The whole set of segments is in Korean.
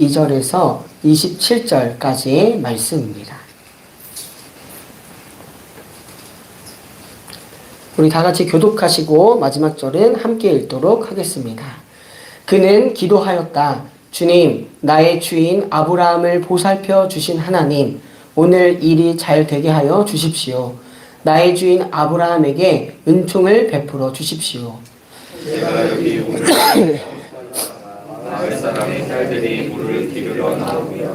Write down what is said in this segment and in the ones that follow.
22절에서 27절까지의 말씀입니다. 우리 다 같이 교독하시고 마지막 절은 함께 읽도록 하겠습니다. 그는 기도하였다. 주님, 나의 주인 아브라함을 보살펴 주신 하나님, 오늘 일이 잘 되게 하여 주십시오. 나의 주인 아브라함에게 은총을 베풀어 주십시오. 제가 여기 오늘 마을 사람의 딸들이 물을 기르러 나오며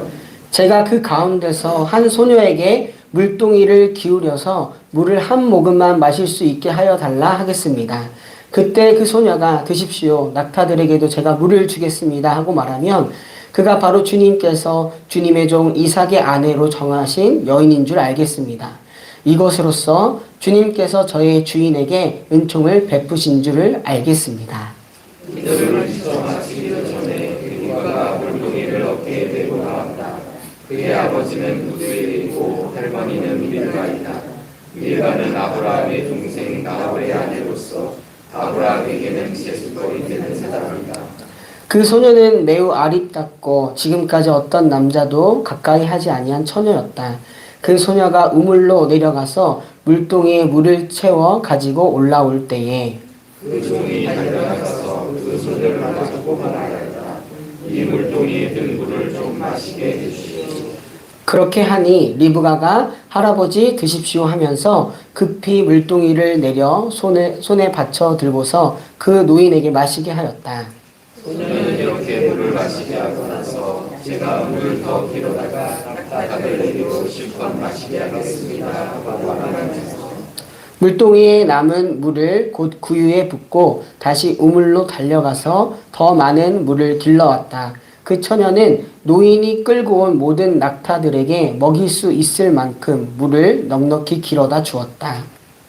제가 그 가운데서 한 소녀에게 물동이를 기울여서 물을 한 모금만 마실 수 있게 하여 달라 하겠습니다. 그때 그 소녀가 드십시오. 낙타들에게도 제가 물을 주겠습니다 하고 말하면 그가 바로 주님께서 주님의 종 이삭의 아내로 정하신 여인인 줄 알겠습니다. 이것으로써 주님께서 저의 주인에게 은총을 베푸신 줄을 알겠습니다. 기도를 마치기 전에 그가 물동이를 어깨에 메고 나왔다. 그의 아버지는 부두엘이고 할머니는 밀가이다. 밀가는 아브라함의 동생 나홀의 아내로서 아브라함에게는 제수거리 되는 사람이다. 그 소녀는 매우 아립답고 지금까지 어떤 남자도 가까이 하지 아니한 처녀였다. 그 소녀가 우물로 내려가서 물동이에 물을 채워 가지고 올라올 때에 그 종이 달려나가서 그 소녀를 가지고 말하였다. 이 물동이에 든 물을 좀 마시게 해주시오. 그렇게 하니 리브가가 할아버지 드십시오 하면서 급히 물동이를 내려 손에 받쳐 들고서 그 노인에게 마시게 하였다. 소녀는 이렇게 물을 마시게 하고 나서 제가 물을 더 길어다가 낙타들에게도 실컷 마시게 하겠습니다 하고 말하면서 물동이에 남은 물을 곧 구유에 붓고 다시 우물로 달려가서 더 많은 물을 길러왔다. 그 처녀는 노인이 끌고 온 모든 낙타들에게 먹일 수 있을 만큼 물을 넉넉히 길어다 주었다.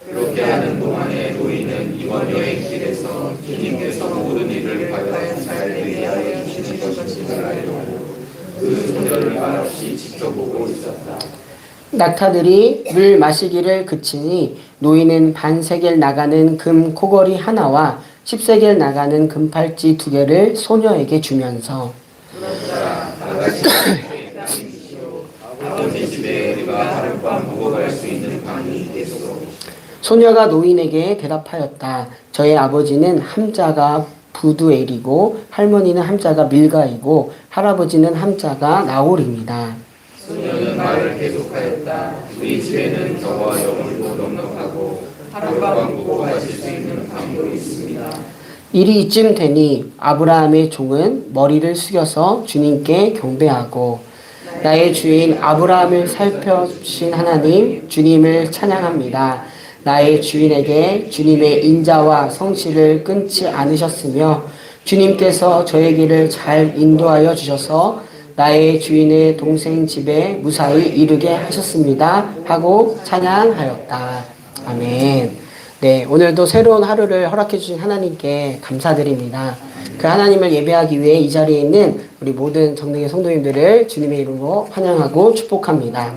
그렇게 하는 동안에 노인은 이번 여행길에서 주님께서 모든 일을 과연 잘 되게 하여 주시는 것인지를 알려고 그 소녀를 말없이 지켜보고 있었다. 낙타들이 물 마시기를 그치니 노인은 반세겔 나가는 금 코걸이 하나와 10세겔 나가는 금팔찌 2개를 소녀에게 주면서 아버지 집에 우리가 하룻밤 묵어갈 수 있는 방이 있겠소. 소녀가 노인에게 대답하였다. 저의 아버지는 함자가 부두엘이고 할머니는 함자가 밀가이고 할아버지는 함자가 나홀입니다. 소녀는 말을 계속하였다. 우리 집에는 저와 여물도 넉넉하고 하룻밤 묵어가실 수 있는 방도 있습니다. 일이 이쯤 되니 아브라함의 종은 머리를 숙여서 주님께 경배하고 나의 주인 아브라함을 살펴주신 하나님 주님을 찬양합니다. 나의 주인에게 주님의 인자와 성실을 끊지 않으셨으며 주님께서 저의 길을 잘 인도하여 주셔서 나의 주인의 동생 집에 무사히 이르게 하셨습니다 하고 찬양하였다. 아멘. 네, 오늘도 새로운 하루를 허락해 주신 하나님께 감사드립니다. 그 하나님을 예배하기 위해 이 자리에 있는 우리 모든 정릉의 성도님들을 주님의 이름으로 환영하고 축복합니다.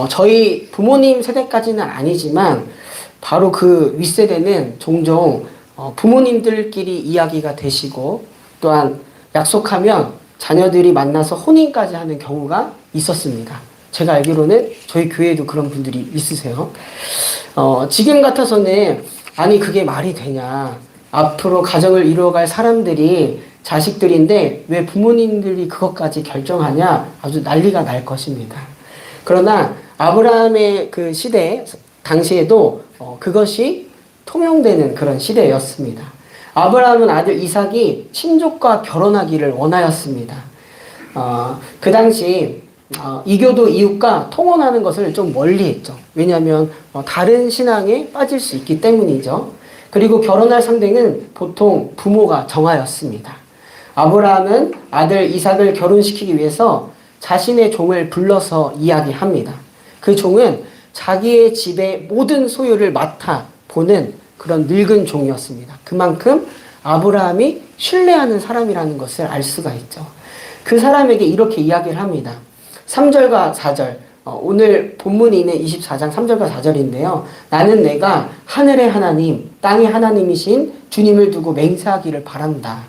저희 부모님 세대까지는 아니지만 바로 그 윗세대는 종종 부모님들끼리 이야기가 되시고 또한 약속하면 자녀들이 만나서 혼인까지 하는 경우가 있었습니다. 제가 알기로는 저희 교회에도 그런 분들이 있으세요. 지금 같아서는 아니 그게 말이 되냐. 앞으로 가정을 이루어갈 사람들이 자식들인데 왜 부모님들이 그것까지 결정하냐. 아주 난리가 날 것입니다. 그러나 아브라함의 그 시대 당시에도 그것이 통용되는 그런 시대였습니다. 아브라함은 아들 이삭이 친족과 결혼하기를 원하였습니다. 그 당시 이교도 이웃과 통혼하는 것을 좀 멀리 했죠. 왜냐하면 다른 신앙에 빠질 수 있기 때문이죠. 그리고 결혼할 상대는 보통 부모가 정하였습니다. 아브라함은 아들 이삭을 결혼시키기 위해서 자신의 종을 불러서 이야기합니다. 그 종은 자기의 집의 모든 소유를 맡아 보는 그런 늙은 종이었습니다. 그만큼 아브라함이 신뢰하는 사람이라는 것을 알 수가 있죠. 그 사람에게 이렇게 이야기를 합니다. 3절과 4절, 오늘 본문에 있는 24장 3절과 4절인데요. 나는 내가 하늘의 하나님, 땅의 하나님이신 주님을 두고 맹세하기를 바란다.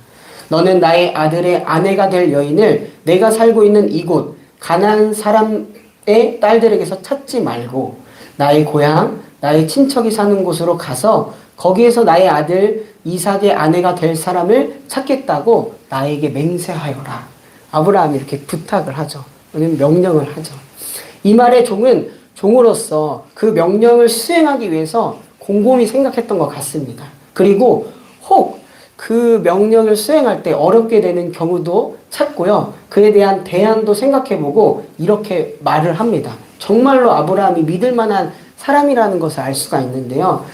너는 나의 아들의 아내가 될 여인을 내가 살고 있는 이곳 가나안 사람의 딸들에게서 찾지 말고 나의 고향, 나의 친척이 사는 곳으로 가서 거기에서 나의 아들 이삭의 아내가 될 사람을 찾겠다고 나에게 맹세하여라. 아브라함이 이렇게 부탁을 하죠. 명령을 하죠. 이 말에 종은 종으로서 그 명령을 수행하기 위해서 곰곰이 생각했던 것 같습니다. 그리고 혹 그 명령을 수행할 때 어렵게 되는 경우도 찾고요. 그에 대한 대안도 생각해보고 이렇게 말을 합니다. 정말로 아브라함이 믿을 만한 사람이라는 것을 알 수가 있는데요.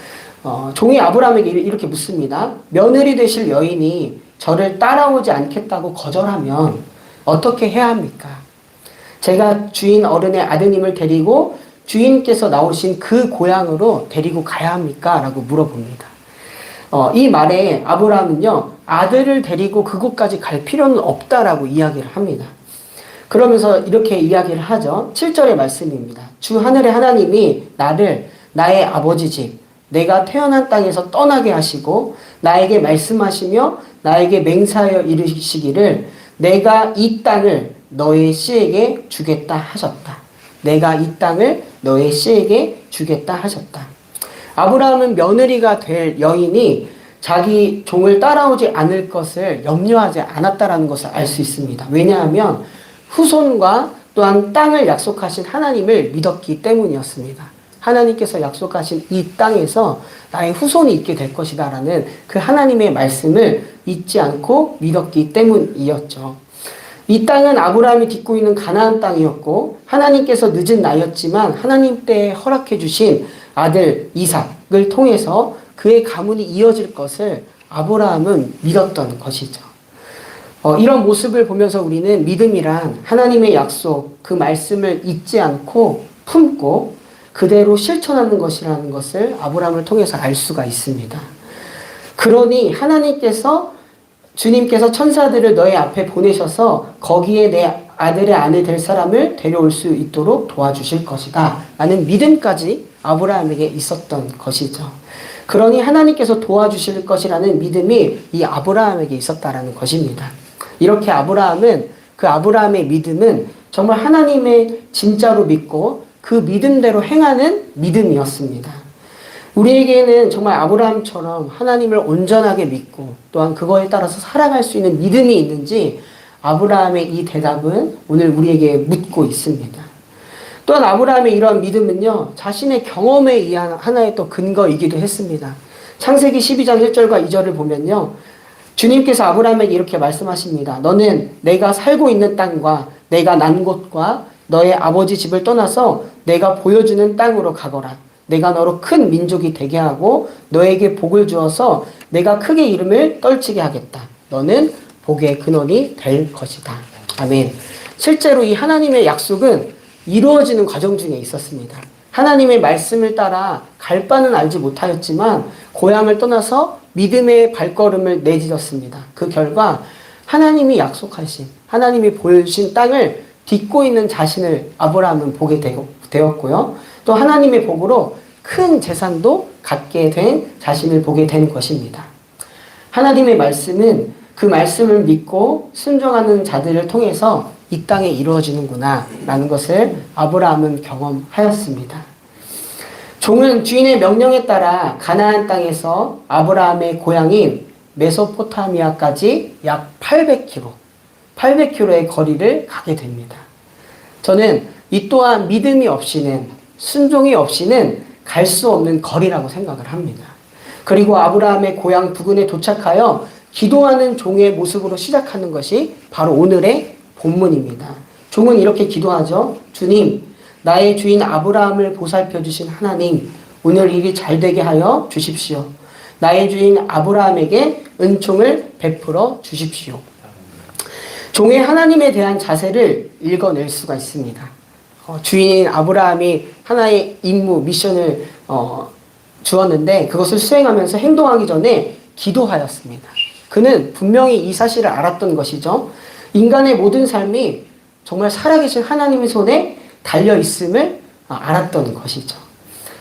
종이 아브라함에게 이렇게 묻습니다. 며느리 되실 여인이 저를 따라오지 않겠다고 거절하면 어떻게 해야 합니까? 제가 주인 어른의 아드님을 데리고 주인께서 나오신 그 고향으로 데리고 가야 합니까? 라고 물어봅니다. 이 말에 아브라함은요, 아들을 데리고 그곳까지 갈 필요는 없다라고 이야기를 합니다. 그러면서 이렇게 이야기를 하죠. 7절의 말씀입니다. 주 하늘의 하나님이 나를 나의 아버지 집, 내가 태어난 땅에서 떠나게 하시고 나에게 말씀하시며 나에게 맹세하여 이르시기를 내가 이 땅을 너의 씨에게 주겠다 하셨다. 내가 이 땅을 너의 씨에게 주겠다 하셨다. 아브라함은 며느리가 될 여인이 자기 종을 따라오지 않을 것을 염려하지 않았다라는 것을 알 수 있습니다. 왜냐하면 후손과 또한 땅을 약속하신 하나님을 믿었기 때문이었습니다. 하나님께서 약속하신 이 땅에서 나의 후손이 있게 될 것이다 라는 그 하나님의 말씀을 잊지 않고 믿었기 때문이었죠. 이 땅은 아브라함이 딛고 있는 가나안 땅이었고 하나님께서 늦은 나이였지만 하나님 때에 허락해 주신 아들 이삭을 통해서 그의 가문이 이어질 것을 아브라함은 믿었던 것이죠. 이런 모습을 보면서 우리는 믿음이란 하나님의 약속, 그 말씀을 잊지 않고 품고 그대로 실천하는 것이라는 것을 아브라함을 통해서 알 수가 있습니다. 그러니 주님께서 천사들을 너의 앞에 보내셔서 거기에 내 아들의 아내 될 사람을 데려올 수 있도록 도와주실 것이다 라는 믿음까지 아브라함에게 있었던 것이죠. 그러니 하나님께서 도와주실 것이라는 믿음이 이 아브라함에게 있었다라는 것입니다. 이렇게 그 아브라함의 믿음은 정말 하나님의 진짜로 믿고 그 믿음대로 행하는 믿음이었습니다. 우리에게는 정말 아브라함처럼 하나님을 온전하게 믿고 또한 그거에 따라서 살아갈 수 있는 믿음이 있는지 아브라함의 이 대답은 오늘 우리에게 묻고 있습니다. 또한 아브라함의 이러한 믿음은요, 자신의 경험에 의한 하나의 또 근거이기도 했습니다. 창세기 12장 1절과 2절을 보면요, 주님께서 아브라함에게 이렇게 말씀하십니다. 너는 내가 살고 있는 땅과 내가 난 곳과 너의 아버지 집을 떠나서 내가 보여주는 땅으로 가거라. 내가 너로 큰 민족이 되게 하고 너에게 복을 주어서 내가 크게 이름을 떨치게 하겠다. 너는 복의 근원이 될 것이다. 아멘. 실제로 이 하나님의 약속은 이루어지는 과정 중에 있었습니다. 하나님의 말씀을 따라 갈 바는 알지 못하였지만 고향을 떠나서 믿음의 발걸음을 내딛었습니다. 그 결과 하나님이 약속하신, 하나님이 보여주신 땅을 딛고 있는 자신을 아브라함은 보게 되었고요. 또 하나님의 복으로 큰 재산도 갖게 된 자신을 보게 된 것입니다. 하나님의 말씀은 그 말씀을 믿고 순종하는 자들을 통해서 이 땅에 이루어지는구나 라는 것을 아브라함은 경험하였습니다. 종은 주인의 명령에 따라 가나안 땅에서 아브라함의 고향인 메소포타미아까지 약 800km의 거리를 가게 됩니다. 저는 이 또한 믿음이 없이는, 순종이 없이는 갈 수 없는 거리라고 생각을 합니다. 그리고 아브라함의 고향 부근에 도착하여 기도하는 종의 모습으로 시작하는 것이 바로 오늘의 본문입니다. 종은 이렇게 기도하죠. 주님, 나의 주인 아브라함을 보살펴 주신 하나님, 오늘 일이 잘 되게 하여 주십시오. 나의 주인 아브라함에게 은총을 베풀어 주십시오. 종의 하나님에 대한 자세를 읽어낼 수가 있습니다. 주인인 아브라함이 하나의 임무, 미션을 주었는데 그것을 수행하면서 행동하기 전에 기도하였습니다. 그는 분명히 이 사실을 알았던 것이죠. 인간의 모든 삶이 정말 살아계신 하나님의 손에 달려있음을 알았던 것이죠.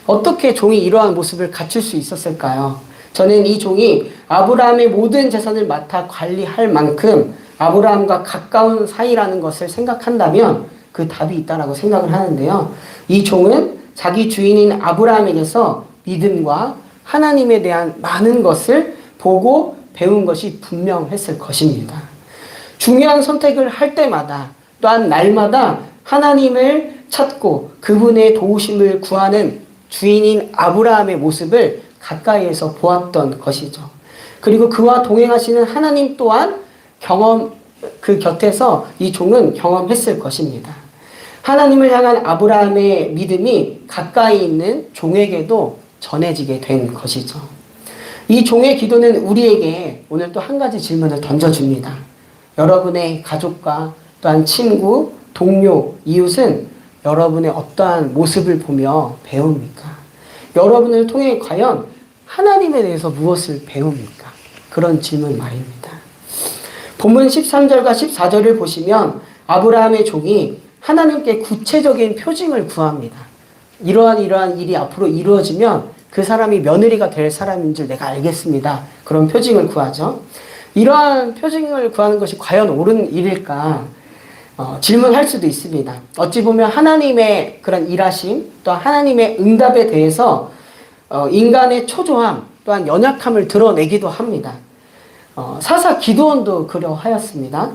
어떻게 종이 이러한 모습을 갖출 수 있었을까요? 저는 이 종이 아브라함의 모든 재산을 맡아 관리할 만큼 아브라함과 가까운 사이라는 것을 생각한다면 그 답이 있다라고 생각을 하는데요. 이 종은 자기 주인인 아브라함에게서 믿음과 하나님에 대한 많은 것을 보고 배운 것이 분명했을 것입니다. 중요한 선택을 할 때마다 또한 날마다 하나님을 찾고 그분의 도우심을 구하는 주인인 아브라함의 모습을 가까이에서 보았던 것이죠. 그리고 그와 동행하시는 하나님 또한 그 곁에서 이 종은 경험했을 것입니다. 하나님을 향한 아브라함의 믿음이 가까이 있는 종에게도 전해지게 된 것이죠. 이 종의 기도는 우리에게 오늘 또 한 가지 질문을 던져줍니다. 여러분의 가족과 또한 친구, 동료, 이웃은 여러분의 어떠한 모습을 보며 배웁니까? 여러분을 통해 과연 하나님에 대해서 무엇을 배웁니까? 그런 질문 말입니다. 본문 13절과 14절을 보시면 아브라함의 종이 하나님께 구체적인 표징을 구합니다. 이러한 일이 앞으로 이루어지면 그 사람이 며느리가 될 사람인 줄 내가 알겠습니다. 그런 표징을 구하죠. 이러한 표징을 구하는 것이 과연 옳은 일일까? 질문할 수도 있습니다. 어찌 보면 하나님의 그런 일하심, 또 하나님의 응답에 대해서 인간의 초조함, 또한 연약함을 드러내기도 합니다. 사사 기드온도 그러하였습니다.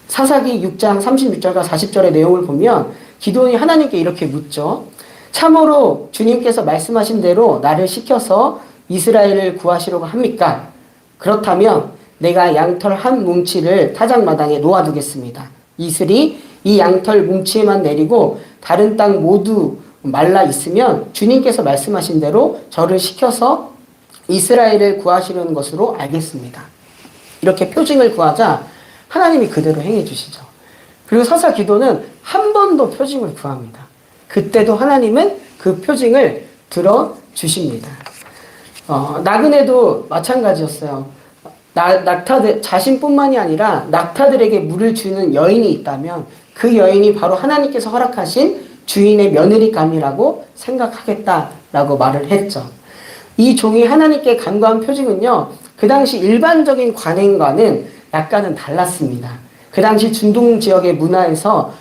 사사기 6장 36절과 40절의 내용을 보면 기드온이 하나님께 이렇게 묻죠. 참으로 주님께서 말씀하신 대로 나를 시켜서 이스라엘을 구하시려고 합니까? 그렇다면 내가 양털 한 뭉치를 타작마당에 놓아두겠습니다. 이슬이 이 양털 뭉치에만 내리고 다른 땅 모두 말라 있으면 주님께서 말씀하신 대로 저를 시켜서 이스라엘을 구하시려는 것으로 알겠습니다. 이렇게 표징을 구하자 하나님이 그대로 행해 주시죠. 그리고 사사 기도는 한 번 더 표징을 구합니다. 그때도 하나님은 그 표징을 들어주십니다. 나그네도 마찬가지였어요. 낙타들, 자신뿐만이 아니라 낙타들에게 물을 주는 여인이 있다면 그 여인이 바로 하나님께서 허락하신 주인의 며느리감이라고 생각하겠다라고 말을 했죠. 이 종이 하나님께 간구한 표징은요, 그 당시 일반적인 관행과는 약간은 달랐습니다. 그 당시 중동 지역의 문화에서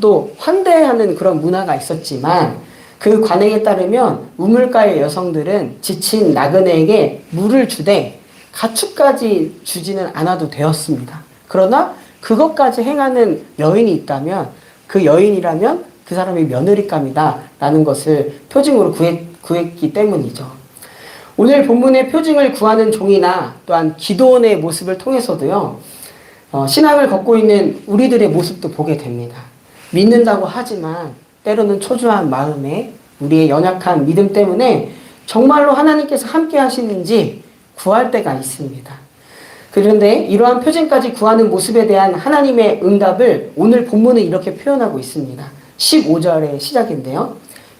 또 환대하는 그런 문화가 있었지만 그 관행에 따르면 우물가의 여성들은 지친 나그네에게 물을 주되 가축까지 주지는 않아도 되었습니다. 그러나 그것까지 행하는 여인이 있다면 그 여인이라면 그 사람이 며느리감이다 라는 것을 표징으로 구했기 때문이죠. 오늘 본문의 표징을 구하는 종이나 또한 기도원의 모습을 통해서도요, 신앙을 걷고 있는 우리들의 모습도 보게 됩니다. 믿는다고 하지만 때로는 초조한 마음에 우리의 연약한 믿음 때문에 정말로 하나님께서 함께 하시는지 구할 때가 있습니다. 그런데 이러한 표징까지 구하는 모습에 대한 하나님의 응답을 오늘 본문은 이렇게 표현하고 있습니다. 15절의 시작인데요.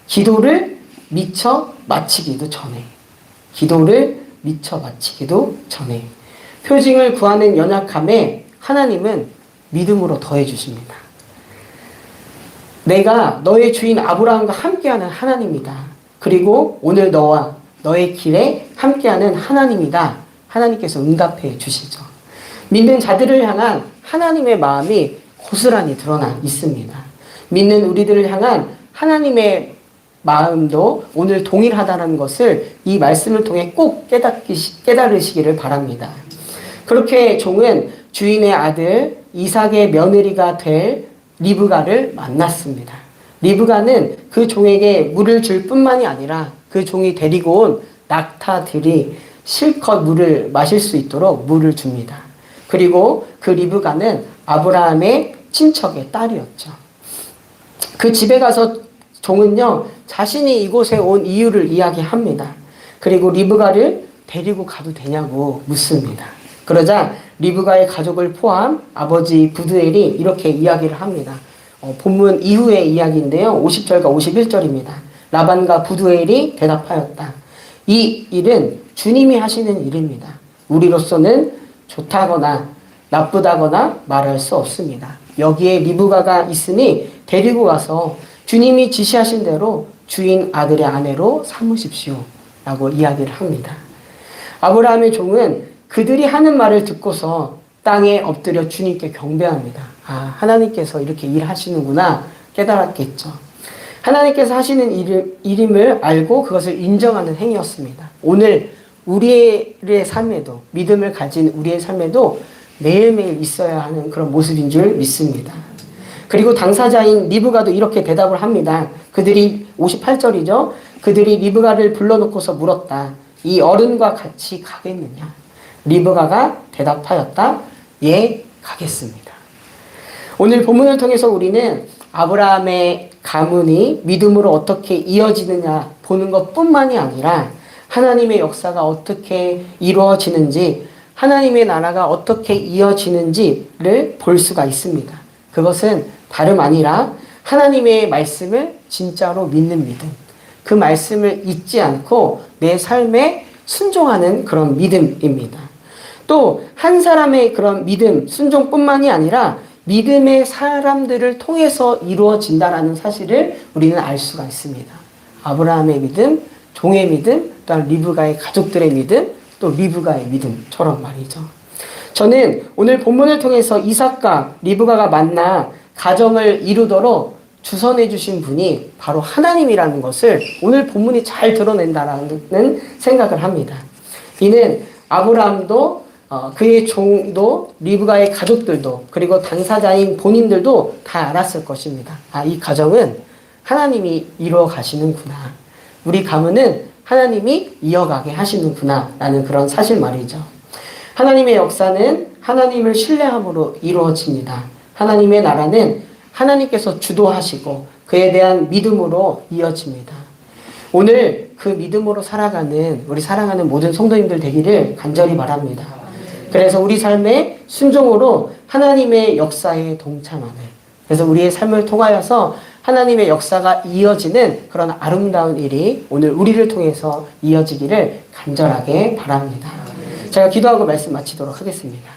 기도를 미처 마치기도 전에. 기도를 미처 마치기도 전에. 표징을 구하는 연약함에 하나님은 믿음으로 더해 주십니다. 내가 너의 주인 아브라함과 함께하는 하나님이다. 그리고 오늘 너와 너의 길에 함께하는 하나님이다. 하나님께서 응답해 주시죠. 믿는 자들을 향한 하나님의 마음이 고스란히 드러나 있습니다. 믿는 우리들을 향한 하나님의 마음도 오늘 동일하다는 것을 이 말씀을 통해 꼭 깨달으시기를 바랍니다. 그렇게 종은 주인의 아들 이삭의 며느리가 될 리브가를 만났습니다. 리브가는 그 종에게 물을 줄 뿐만이 아니라 그 종이 데리고 온 낙타들이 실컷 물을 마실 수 있도록 물을 줍니다. 그리고 그 리브가는 아브라함의 친척의 딸이었죠. 그 집에 가서 종은요, 자신이 이곳에 온 이유를 이야기합니다. 그리고 리브가를 데리고 가도 되냐고 묻습니다. 그러자 리브가의 가족을 포함 아버지 부두엘이 이렇게 이야기를 합니다. 본문 이후의 이야기인데요. 50절과 51절입니다. 라반과 부두엘이 대답하였다. 이 일은 주님이 하시는 일입니다. 우리로서는 좋다거나 나쁘다거나 말할 수 없습니다. 여기에 리브가가 있으니 데리고 가서 주님이 지시하신 대로 주인 아들의 아내로 삼으십시오. 라고 이야기를 합니다. 아브라함의 종은 그들이 하는 말을 듣고서 땅에 엎드려 주님께 경배합니다. 아, 하나님께서 이렇게 일하시는구나 깨달았겠죠. 하나님께서 하시는 일임을 알고 그것을 인정하는 행위였습니다. 오늘 우리의 삶에도, 믿음을 가진 우리의 삶에도 매일매일 있어야 하는 그런 모습인 줄 믿습니다. 그리고 당사자인 리브가도 이렇게 대답을 합니다. 그들이 58절이죠. 그들이 리브가를 불러놓고서 물었다. 이 어른과 같이 가겠느냐? 리브가가 대답하였다. 예, 가겠습니다. 오늘 본문을 통해서 우리는 아브라함의 가문이 믿음으로 어떻게 이어지느냐 보는 것뿐만이 아니라 하나님의 역사가 어떻게 이루어지는지, 하나님의 나라가 어떻게 이어지는지를 볼 수가 있습니다. 그것은 다름 아니라 하나님의 말씀을 진짜로 믿는 믿음, 그 말씀을 잊지 않고 내 삶에 순종하는 그런 믿음입니다. 또 한 사람의 그런 믿음, 순종뿐만이 아니라 믿음의 사람들을 통해서 이루어진다라는 사실을 우리는 알 수가 있습니다. 아브라함의 믿음, 종의 믿음, 또한 리브가의 가족들의 믿음, 또 리브가의 믿음처럼 말이죠. 저는 오늘 본문을 통해서 이삭과 리브가가 만나 가정을 이루도록 주선해 주신 분이 바로 하나님이라는 것을 오늘 본문이 잘 드러낸다라는 생각을 합니다. 이는 아브라함도 그의 종도 리브가의 가족들도 그리고 당사자인 본인들도 다 알았을 것입니다. 아, 이 가정은 하나님이 이루어 가시는구나. 우리 가문은 하나님이 이어가게 하시는구나 라는 그런 사실 말이죠. 하나님의 역사는 하나님을 신뢰함으로 이루어집니다. 하나님의 나라는 하나님께서 주도하시고 그에 대한 믿음으로 이어집니다. 오늘 그 믿음으로 살아가는 우리 사랑하는 모든 성도님들 되기를 간절히 바랍니다. 그래서 우리 삶의 순종으로 하나님의 역사에 동참하는, 그래서 우리의 삶을 통하여서 하나님의 역사가 이어지는 그런 아름다운 일이 오늘 우리를 통해서 이어지기를 간절하게 바랍니다. 제가 기도하고 말씀 마치도록 하겠습니다.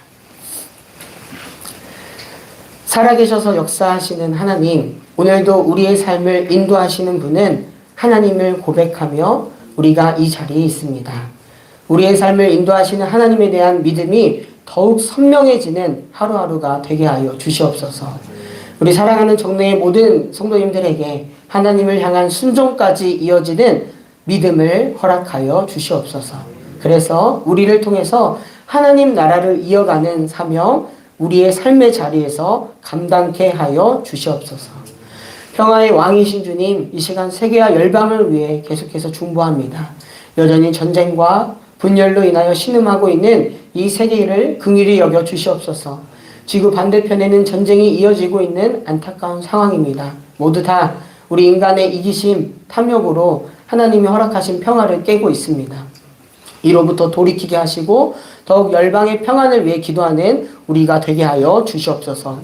살아계셔서 역사하시는 하나님, 오늘도 우리의 삶을 인도하시는 분은 하나님을 고백하며 우리가 이 자리에 있습니다. 우리의 삶을 인도하시는 하나님에 대한 믿음이 더욱 선명해지는 하루하루가 되게 하여 주시옵소서. 우리 사랑하는 정례의 모든 성도님들에게 하나님을 향한 순종까지 이어지는 믿음을 허락하여 주시옵소서. 그래서 우리를 통해서 하나님 나라를 이어가는 사명, 우리의 삶의 자리에서 감당케 하여 주시옵소서. 평화의 왕이신 주님, 이 시간 세계와 열방을 위해 계속해서 중보합니다. 여전히 전쟁과 분열로 인하여 신음하고 있는 이 세계를 긍휼히 여겨 주시옵소서. 지구 반대편에는 전쟁이 이어지고 있는 안타까운 상황입니다. 모두 다 우리 인간의 이기심, 탐욕으로 하나님이 허락하신 평화를 깨고 있습니다. 이로부터 돌이키게 하시고 더욱 열방의 평안을 위해 기도하는 우리가 되게 하여 주시옵소서.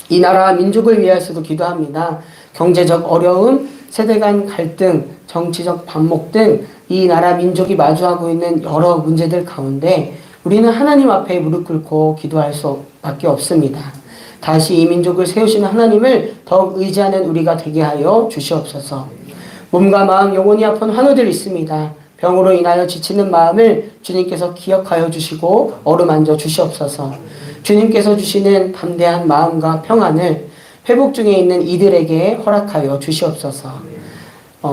이 나라와 민족을 위해서도 기도합니다. 경제적 어려움, 세대 간 갈등, 정치적 반목 등 이 나라 민족이 마주하고 있는 여러 문제들 가운데 우리는 하나님 앞에 무릎 꿇고 기도할 수밖에 없습니다. 다시 이 민족을 세우시는 하나님을 더욱 의지하는 우리가 되게 하여 주시옵소서. 몸과 마음, 영혼이 아픈 환우들 있습니다. 병으로 인하여 지치는 마음을 주님께서 기억하여 주시고 어루만져 주시옵소서. 주님께서 주시는 담대한 마음과 평안을 회복 중에 있는 이들에게 허락하여 주시옵소서.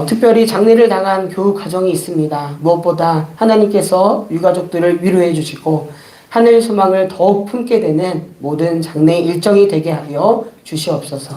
특별히 장례를 당한 교우 가정이 있습니다. 무엇보다 하나님께서 유가족들을 위로해 주시고 하늘 소망을 더욱 품게 되는 모든 장례 일정이 되게 하여 주시옵소서.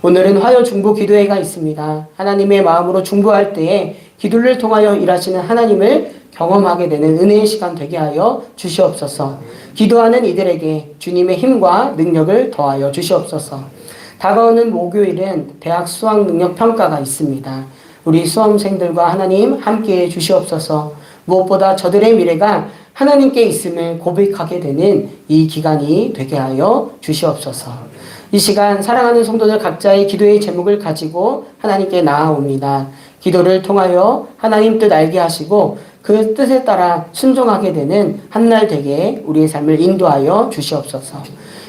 오늘은 화요 중보 기도회가 있습니다. 하나님의 마음으로 중보할 때에 기도를 통하여 일하시는 하나님을 경험하게 되는 은혜의 시간 되게 하여 주시옵소서. 기도하는 이들에게 주님의 힘과 능력을 더하여 주시옵소서. 다가오는 목요일은 대학 수학 능력 평가가 있습니다. 우리 수험생들과 하나님 함께해 주시옵소서. 무엇보다 저들의 미래가 하나님께 있음을 고백하게 되는 이 기간이 되게 하여 주시옵소서. 이 시간 사랑하는 성도들 각자의 기도의 제목을 가지고 하나님께 나아옵니다. 기도를 통하여 하나님 뜻 알게 하시고 그 뜻에 따라 순종하게 되는 한날 되게 우리의 삶을 인도하여 주시옵소서.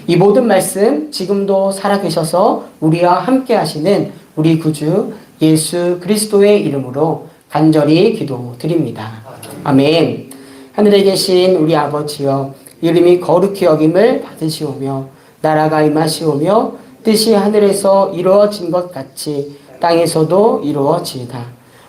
이 모든 말씀 지금도 살아계셔서 우리와 함께 하시는 우리 구주 예수 그리스도의 이름으로 간절히 기도드립니다. 아멘. 하늘에 계신 우리 아버지여, 이름이 거룩히 여김을 받으시오며 나라가 임하시오며 뜻이 하늘에서 이루어진 것 같이 땅에서도 이루어지이다.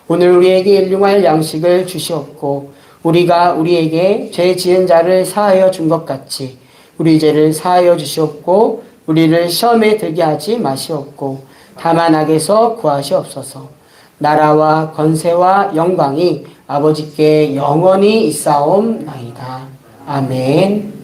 오늘 우리에게 일용할 양식을 주시옵고 우리가 우리에게 죄 지은 자를 사하여 준 것 같이 우리 죄를 사하여 주시옵고 우리를 시험에 들게 하지 마시옵고 다만 악에서 구하시옵소서. 나라와 권세와 영광이 아버지께 영원히 있사옵나이다. 아멘.